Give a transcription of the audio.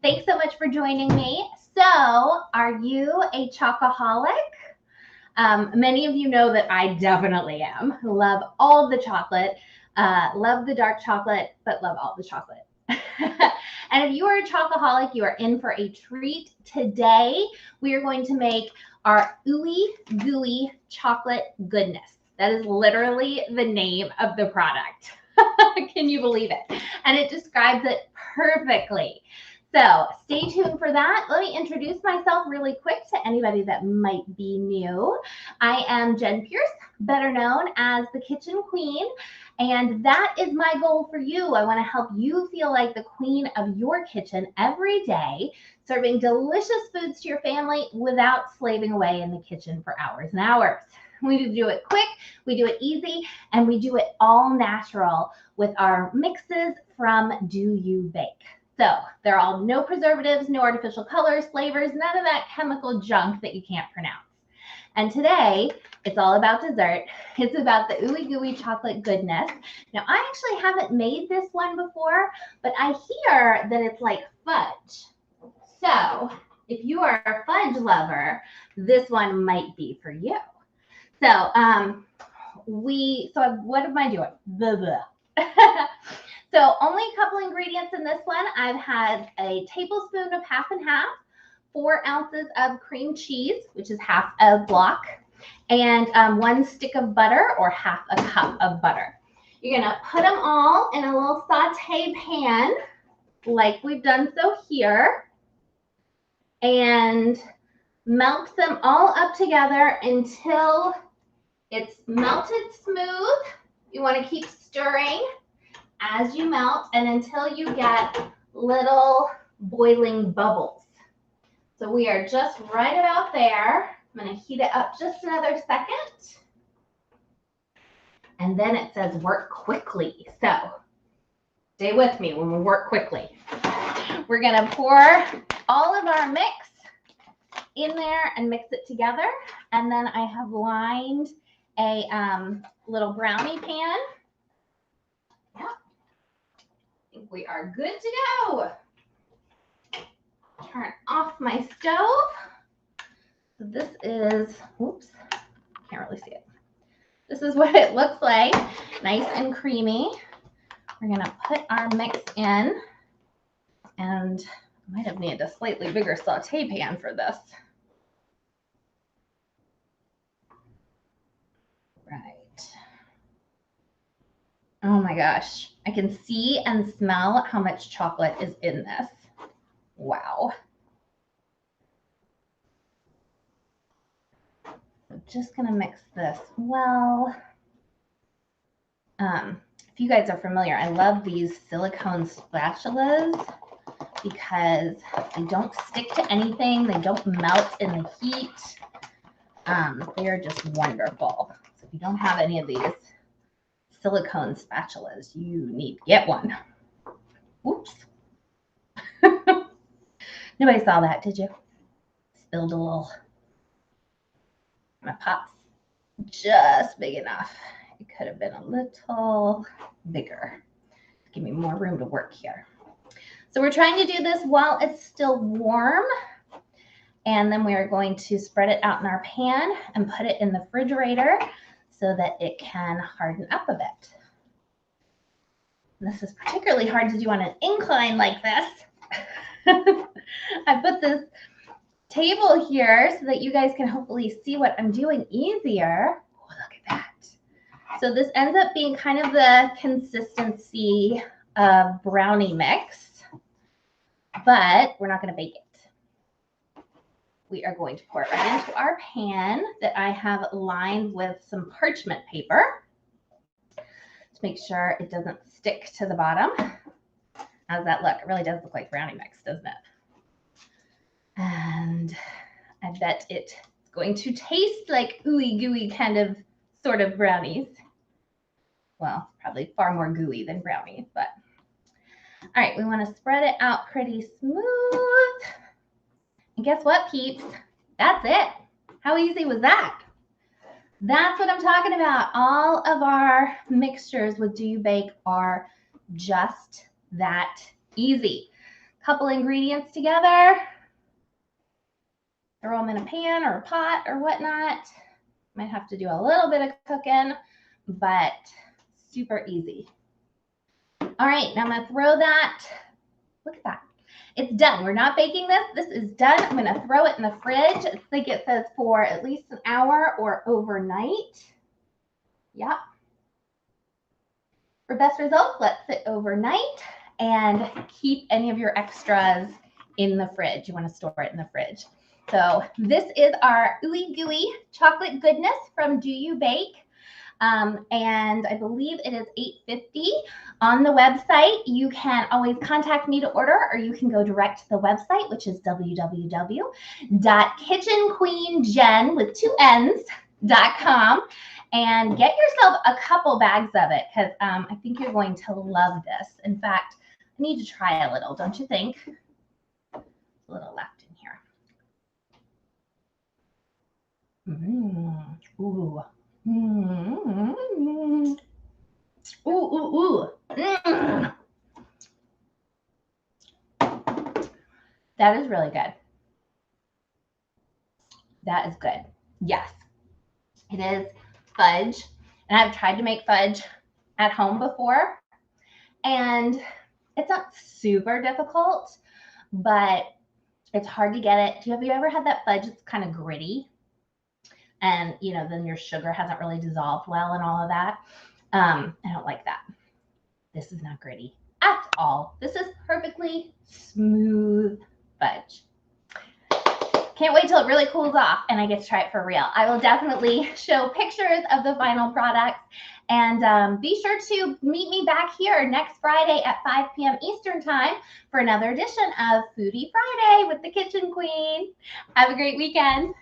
Thanks so much for joining me. So, are you a chocoholic? Many of you know that I definitely am. Love all the chocolate, love the dark chocolate, but love all the chocolate. And if you are a chocoholic, you are in for a treat. Today, we are going to make our ooey gooey chocolate goodness. That is literally the name of the product. Can you believe it? And it describes it perfectly. So stay tuned for that. Let me introduce myself really quick to anybody that might be new. I am Jenn Pierce, better known as the Kitchen Queen. And that is my goal for you. I want to help you feel like the queen of your kitchen every day, serving delicious foods to your family without slaving away in the kitchen for hours and hours. We do it quick, we do it easy, and we do it all natural with our mixes from Do You Bake. So they're all no preservatives, no artificial colors, flavors, none of that chemical junk that you can't pronounce. And today, it's all about dessert. It's about the ooey gooey chocolate goodness. Now, I actually haven't made this one before, but I hear that it's like fudge. So if you are a fudge lover, this one might be for you. So what am I doing? Blah, blah. So only a couple ingredients in this one. I've had a tablespoon of half and half, 4 ounces of cream cheese, which is half a block, and 1 stick of butter or half a cup of butter. You're gonna put them all in a little saute pan like we've done so here and melt them all up together until it's melted smooth. You want to keep stirring as you melt and until you get little boiling bubbles. So we are just right about there. I'm going to heat it up just another second. And then it says work quickly. So stay with me when we work quickly. We're going to pour all of our mix in there and mix it together. And then I have lined a little brownie pan. Yeah, I think we are good to go. Turn off my stove. So this is, oops, can't really see it. This is what it looks like, nice and creamy. We're gonna put our mix in, and I might have needed a slightly bigger saute pan for this. Right. Oh my gosh, I can see and smell how much chocolate is in this. Wow. So just gonna mix this well. If you guys are familiar, I love these silicone spatulas because they don't stick to anything. They don't melt in the heat. They are just wonderful. So if you don't have any of these silicone spatulas, you need to get one. Oops. Nobody saw that, did you? Spilled a little. My pot's just big enough. It could have been a little bigger. Give me more room to work here. So we're trying to do this while it's still warm. And then we are going to spread it out in our pan and put it in the refrigerator so that it can harden up a bit. This is particularly hard to do on an incline like this. I put this table here so that you guys can hopefully see what I'm doing easier. Oh, look at that. So this ends up being kind of the consistency of brownie mix, but we're not going to bake it. We are going to pour it right into our pan that I have lined with some parchment paper to make sure it doesn't stick to the bottom. How's that look? It really does look like brownie mix, doesn't it? And I bet it's going to taste like ooey gooey kind of sort of brownies. Well, probably far more gooey than brownies, but all right, we want to spread it out pretty smooth. And guess what, peeps? That's it. How easy was that? That's what I'm talking about. All of our mixtures with Do You Bake are just that easy. couple ingredients together, throw them in a pan or a pot or whatnot. Might have to do a little bit of cooking, but super easy. All right, now I'm gonna throw that. Look at that. It's done. We're not baking this. This is done. I'm gonna throw it in the fridge. I think it says for at least an hour or overnight. Yep. For best results, let sit overnight and keep any of your extras in the fridge. You want to store it in the fridge. So this is our Ooey Gooey chocolate goodness from Do You Bake. And I believe it is $8.50 on the website. You can always contact me to order, or you can go direct to the website, which is www.kitchenqueenjen with 2 N's.com, and get yourself a couple bags of it, because I think you're going to love this. In fact, I need to try a little, don't you think? A little left in here. Ooh. Ooh, ooh, ooh. That is really good. That is good. Yes, it is fudge. And I've tried to make fudge at home before, and it's not super difficult, but it's hard to get it. Have you ever had that fudge that's kind of gritty? And, you know, then your sugar hasn't really dissolved well and all of that. I don't like that. This is not gritty at all. This is perfectly smooth fudge. Can't wait till it really cools off and I get to try it for real. I will definitely show pictures of the final products, and be sure to meet me back here next Friday at 5 p.m. Eastern time for another edition of Foodie Friday with the Kitchen Queen. Have a great weekend.